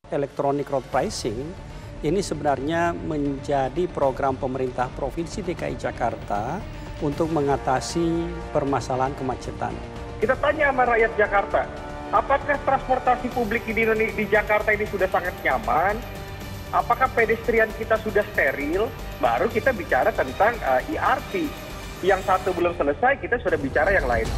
Electronic road pricing ini sebenarnya menjadi program pemerintah Provinsi DKI Jakarta untuk mengatasi permasalahan kemacetan. Kita tanya sama rakyat Jakarta, apakah transportasi publik di Jakarta ini sudah sangat nyaman? Apakah pedestrian kita sudah steril? Baru kita bicara tentang ERP. Yang satu belum selesai, kita sudah bicara yang lain.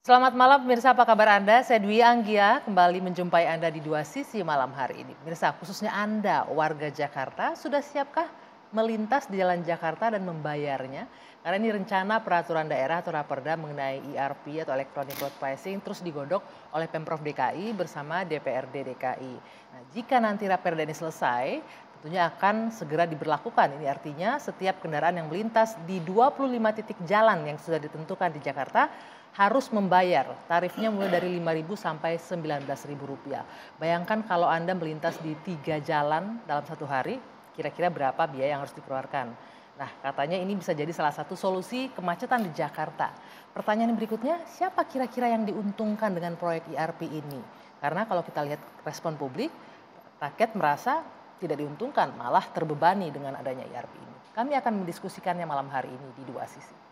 Selamat malam pemirsa, apa kabar Anda? Saya Dwi Anggia kembali menjumpai Anda di Dua Sisi malam hari ini. Pemirsa, khususnya Anda warga Jakarta, sudah siapkah melintas di Jalan Jakarta dan membayarnya? Karena ini rencana peraturan daerah atau raperda mengenai ERP atau Electronic Road Pricing terus digodok oleh Pemprov DKI bersama DPRD DKI. Nah, jika nanti raperda ini selesai, tentunya akan segera diberlakukan. Ini artinya setiap kendaraan yang melintas di 25 titik jalan yang sudah ditentukan di Jakarta harus membayar. Tarifnya mulai dari Rp5.000 sampai Rp19.000. Bayangkan kalau Anda melintas di 3 jalan dalam satu hari, kira-kira berapa biaya yang harus dikeluarkan. Nah, katanya ini bisa jadi salah satu solusi kemacetan di Jakarta. Pertanyaan berikutnya, siapa kira-kira yang diuntungkan dengan proyek ERP ini? Karena kalau kita lihat respon publik, rakyat merasa tidak diuntungkan, malah terbebani dengan adanya ERP ini. Kami akan mendiskusikannya malam hari ini di Dua Sisi.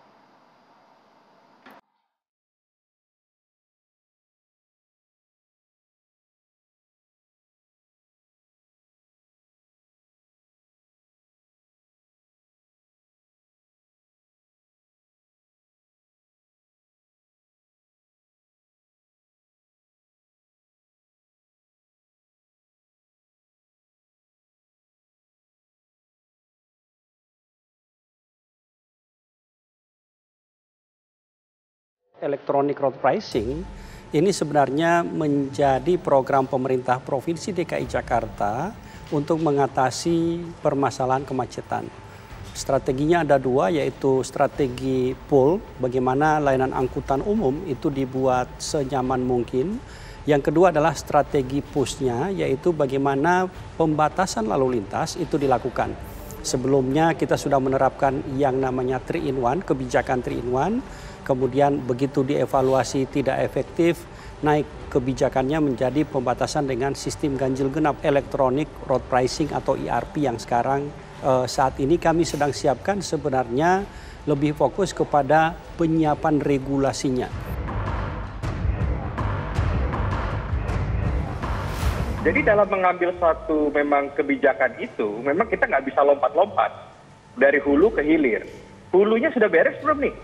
Electronic road pricing ini sebenarnya menjadi program pemerintah Provinsi DKI Jakarta untuk mengatasi permasalahan kemacetan. Strateginya ada dua, yaitu strategi pool, bagaimana layanan angkutan umum itu dibuat senyaman mungkin. Yang kedua adalah strategi push-nya, yaitu bagaimana pembatasan lalu lintas itu dilakukan. Sebelumnya kita sudah menerapkan yang namanya 3-in-1, kebijakan 3-in-1. Kemudian begitu dievaluasi tidak efektif, naik kebijakannya menjadi pembatasan dengan sistem ganjil genap electronic road pricing atau ERP yang sekarang saat ini kami sedang siapkan sebenarnya lebih fokus kepada penyiapan regulasinya. Jadi dalam mengambil suatu memang kebijakan itu, memang kita nggak bisa lompat-lompat dari hulu ke hilir. Hulunya sudah beres belum nih?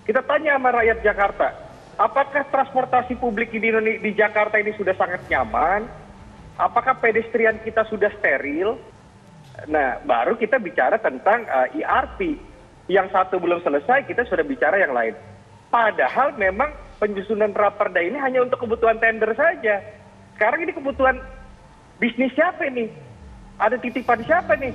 Kita tanya sama rakyat Jakarta, apakah transportasi publik di Jakarta ini sudah sangat nyaman? Apakah pedestrian kita sudah steril? Nah, baru kita bicara tentang ERP. Yang satu belum selesai, kita sudah bicara yang lain. Padahal memang penyusunan raperda ini hanya untuk kebutuhan tender saja. Sekarang ini kebutuhan bisnis siapa nih? Ada titipan siapa nih?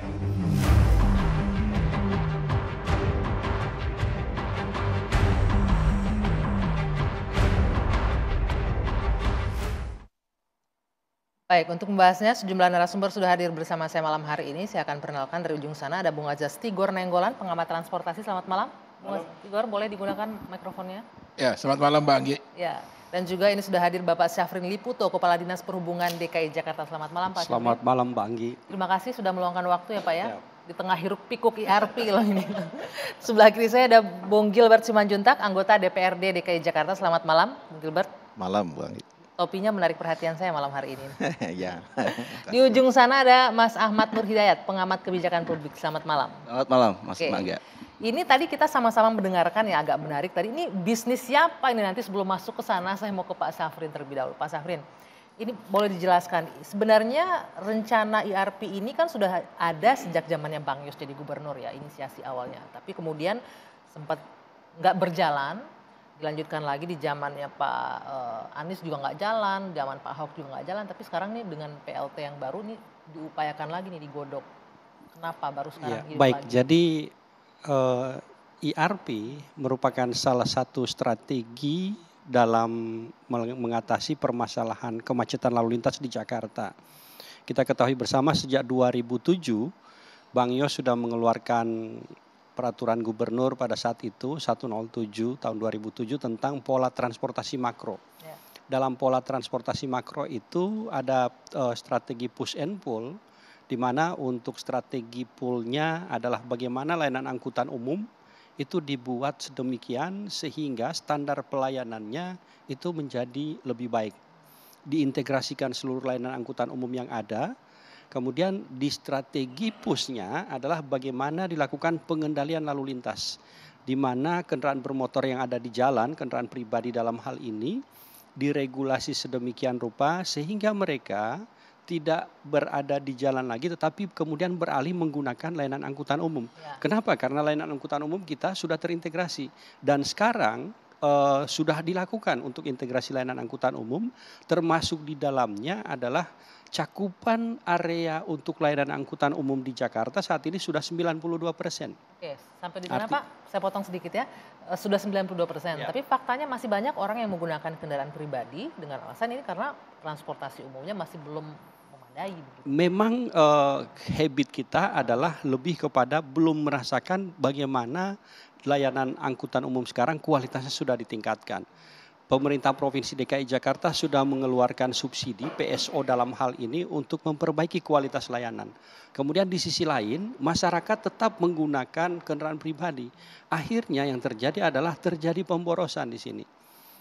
Baik, untuk membahasnya sejumlah narasumber sudah hadir bersama saya malam hari ini. Saya akan perkenalkan dari ujung sana ada Bung Ajas Tigor Nenggolan, pengamat transportasi. Selamat malam. Bung Ajas Tigor, boleh digunakan mikrofonnya? Ya, selamat malam Mbak Anggi. Ya, dan juga ini sudah hadir Bapak Syafrin Liputo, Kepala Dinas Perhubungan DKI Jakarta. Selamat malam Pak. Selamat malam Mbak Anggi. Terima kasih sudah meluangkan waktu ya Pak ya. Di tengah hiruk pikuk ERP loh ini. Sebelah kiri saya ada Bung Gilbert Simanjuntak, anggota DPRD DKI Jakarta. Selamat malam, Bung Gilbert. Malam Bu Anggi. Topinya menarik perhatian saya malam hari ini. Ya. Di ujung sana ada Mas Ahmad Nur Hidayat, pengamat kebijakan publik. Selamat malam. Selamat malam Mas Oke. Mangga. Ini tadi kita sama-sama mendengarkan ya, agak menarik tadi. Ini bisnis siapa ini? Nanti sebelum masuk ke sana saya mau ke Pak Syafrin terlebih dahulu. Pak Syafrin, ini boleh dijelaskan. Sebenarnya rencana ERP ini kan sudah ada sejak zamannya Bang Yos jadi gubernur ya, inisiasi awalnya. Tapi kemudian sempat nggak berjalan. Dilanjutkan lagi di zamannya Pak Anies juga nggak jalan, zaman Pak Ahok juga nggak jalan, tapi sekarang nih dengan PLT yang baru nih diupayakan lagi nih digodok. Kenapa baru sekarang? Ya, baik, lagi? Jadi ERP merupakan salah satu strategi dalam mengatasi permasalahan kemacetan lalu lintas di Jakarta. Kita ketahui bersama sejak 2007 Bang Yos sudah mengeluarkan peraturan gubernur pada saat itu 107 tahun 2007 tentang pola transportasi makro. Ya. Dalam pola transportasi makro itu ada strategi push and pull, di mana untuk strategi pull-nya adalah bagaimana layanan angkutan umum itu dibuat sedemikian sehingga standar pelayanannya itu menjadi lebih baik. Diintegrasikan seluruh layanan angkutan umum yang ada. Kemudian di strategi push-nya adalah bagaimana dilakukan pengendalian lalu lintas, di mana kendaraan bermotor yang ada di jalan, kendaraan pribadi dalam hal ini, diregulasi sedemikian rupa sehingga mereka tidak berada di jalan lagi tetapi kemudian beralih menggunakan layanan angkutan umum. Ya. Kenapa? Karena layanan angkutan umum kita sudah terintegrasi dan sekarang sudah dilakukan untuk integrasi layanan angkutan umum, termasuk di dalamnya adalah cakupan area untuk layanan angkutan umum di Jakarta saat ini sudah 92%. Oke, sampai di sana Pak, saya potong sedikit ya, sudah 92%. Ya. Tapi faktanya masih banyak orang yang menggunakan kendaraan pribadi dengan alasan ini karena transportasi umumnya masih belum memadai. Memang habit kita adalah lebih kepada belum merasakan bagaimana layanan angkutan umum sekarang kualitasnya sudah ditingkatkan. Pemerintah Provinsi DKI Jakarta sudah mengeluarkan subsidi PSO dalam hal ini untuk memperbaiki kualitas layanan. Kemudian di sisi lain masyarakat tetap menggunakan kendaraan pribadi. Akhirnya yang terjadi adalah terjadi pemborosan di sini.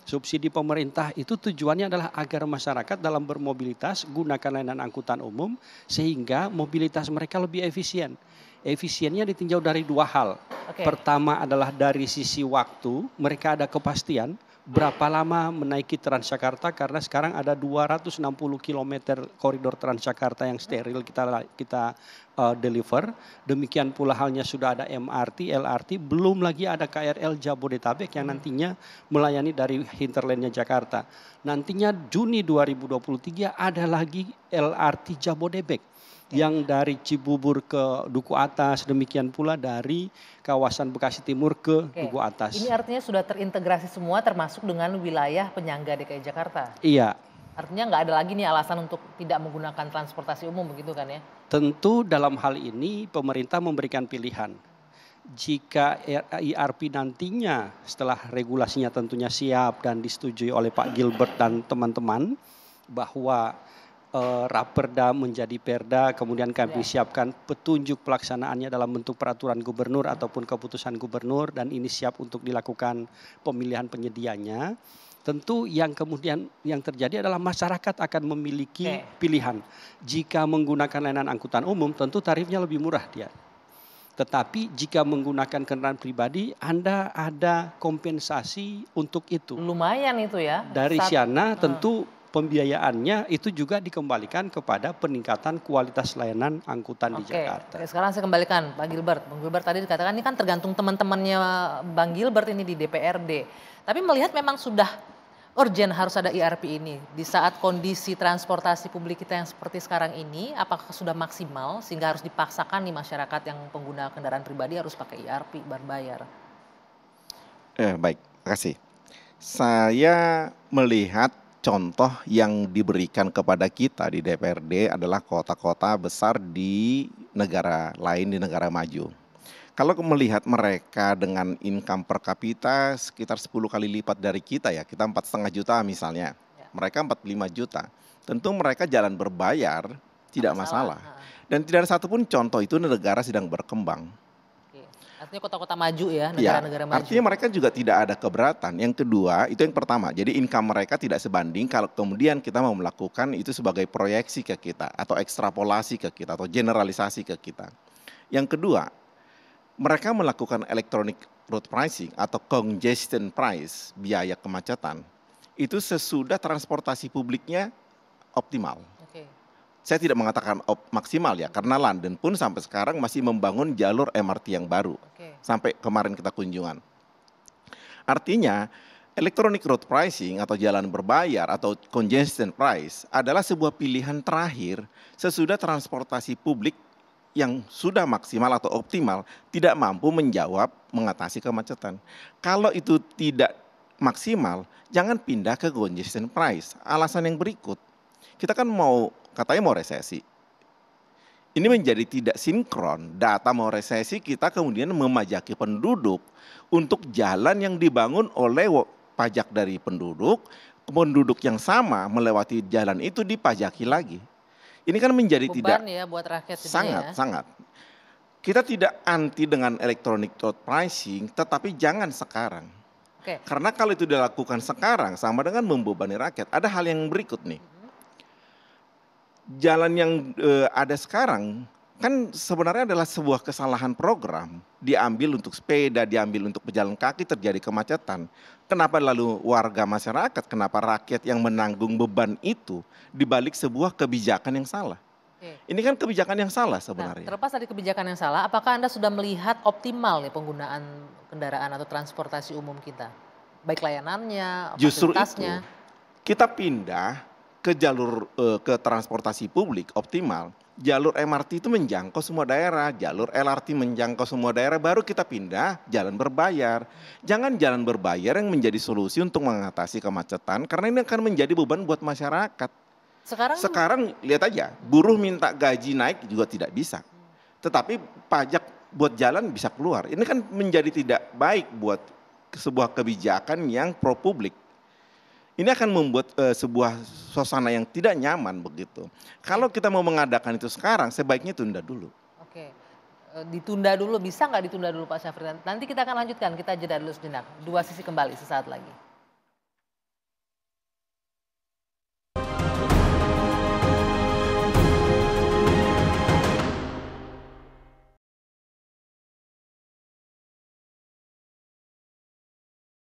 Subsidi pemerintah itu tujuannya adalah agar masyarakat dalam bermobilitas gunakan layanan angkutan umum sehingga mobilitas mereka lebih efisien. Efisiennya ditinjau dari dua hal. Oke. Pertama adalah dari sisi waktu, mereka ada kepastian berapa lama menaiki Transjakarta karena sekarang ada 260 km koridor Transjakarta yang steril kita deliver. Demikian pula halnya sudah ada MRT, LRT, belum lagi ada KRL Jabodetabek yang nantinya melayani dari hinterlandnya Jakarta. Nantinya Juni 2023 ada lagi LRT Jabodebek yang dari Cibubur ke Duku Atas, demikian pula dari kawasan Bekasi Timur ke Duku Atas. Ini artinya sudah terintegrasi semua termasuk dengan wilayah penyangga DKI Jakarta. Iya. Artinya nggak ada lagi nih alasan untuk tidak menggunakan transportasi umum begitu kan ya? Tentu dalam hal ini pemerintah memberikan pilihan. Jika IRP nantinya setelah regulasinya tentunya siap dan disetujui oleh Pak Gilbert dan teman-teman bahwa Raperda menjadi Perda, kemudian kami siapkan petunjuk pelaksanaannya dalam bentuk peraturan gubernur ataupun keputusan gubernur dan ini siap untuk dilakukan pemilihan penyedianya. Tentu yang kemudian yang terjadi adalah masyarakat akan memiliki pilihan. Jika menggunakan layanan angkutan umum tentu tarifnya lebih murah dia. Tetapi jika menggunakan kendaraan pribadi Anda ada kompensasi untuk itu. Lumayan itu ya. Dari sana tentu pembiayaannya itu juga dikembalikan kepada peningkatan kualitas layanan angkutan di Jakarta. Oke, sekarang saya kembalikan Pak Gilbert. Bang Gilbert tadi dikatakan ini kan tergantung teman-temannya Bang Gilbert ini di DPRD. Tapi melihat memang sudah urgent harus ada IRP ini. Di saat kondisi transportasi publik kita yang seperti sekarang ini, apakah sudah maksimal sehingga harus dipaksakan nih masyarakat yang pengguna kendaraan pribadi harus pakai IRP berbayar? Baik, terima kasih. Saya melihat contoh yang diberikan kepada kita di DPRD adalah kota-kota besar di negara lain, di negara maju. Kalau melihat mereka dengan income per kapita sekitar 10 kali lipat dari kita ya, kita 4,5 juta misalnya, mereka 45 juta. Tentu mereka jalan berbayar tidak masalah. Dan tidak ada satupun contoh itu negara sedang berkembang. Artinya kota-kota maju ya, negara-negara maju. Artinya mereka juga tidak ada keberatan. Yang kedua, itu yang pertama. Jadi income mereka tidak sebanding kalau kemudian kita mau melakukan itu sebagai proyeksi ke kita atau ekstrapolasi ke kita atau generalisasi ke kita. Yang kedua, mereka melakukan electronic road pricing atau congestion price, biaya kemacetan. Itu sesudah transportasi publiknya optimal. Saya tidak mengatakan maksimal ya, karena London pun sampai sekarang masih membangun jalur MRT yang baru. Sampai kemarin kita kunjungan. Artinya electronic road pricing atau jalan berbayar atau congestion price adalah sebuah pilihan terakhir sesudah transportasi publik yang sudah maksimal atau optimal tidak mampu menjawab mengatasi kemacetan. Kalau itu tidak maksimal, jangan pindah ke congestion price. Alasan yang berikut, kita kan katanya mau resesi. Ini menjadi tidak sinkron. Data mau resesi, kita kemudian memajaki penduduk untuk jalan yang dibangun oleh pajak dari penduduk yang sama melewati jalan itu dipajaki lagi. Ini kan menjadi Beban tidak ya buat rakyat sangat. Kita tidak anti dengan electronic toll pricing, tetapi jangan sekarang. Oke. Karena kalau itu dilakukan sekarang sama dengan membebani rakyat. Ada hal yang berikut nih. Jalan yang ada sekarang kan sebenarnya adalah sebuah kesalahan program. Diambil untuk sepeda, diambil untuk pejalan kaki, terjadi kemacetan. Kenapa lalu warga masyarakat, kenapa rakyat yang menanggung beban itu dibalik sebuah kebijakan yang salah? Oke. Ini kan kebijakan yang salah sebenarnya. Nah, terlepas dari kebijakan yang salah, apakah Anda sudah melihat optimal nih penggunaan kendaraan atau transportasi umum kita? Baik layanannya, Justru fasilitasnya. itu kita pindah ke jalur ke transportasi publik optimal. Jalur MRT itu menjangkau semua daerah, jalur LRT menjangkau semua daerah, baru kita pindah jalan berbayar. Jangan jalan berbayar yang menjadi solusi untuk mengatasi kemacetan, karena ini akan menjadi beban buat masyarakat. Sekarang lihat aja, buruh minta gaji naik juga tidak bisa. Tetapi pajak buat jalan bisa keluar. Ini kan menjadi tidak baik buat sebuah kebijakan yang pro publik. Ini akan membuat sebuah suasana yang tidak nyaman begitu. Kalau kita mau mengadakan itu sekarang, sebaiknya tunda dulu. Oke, ditunda dulu, bisa nggak ditunda dulu Pak Syafri? Nanti kita akan lanjutkan, kita jeda dulu sejenak. Dua Sisi kembali sesaat lagi.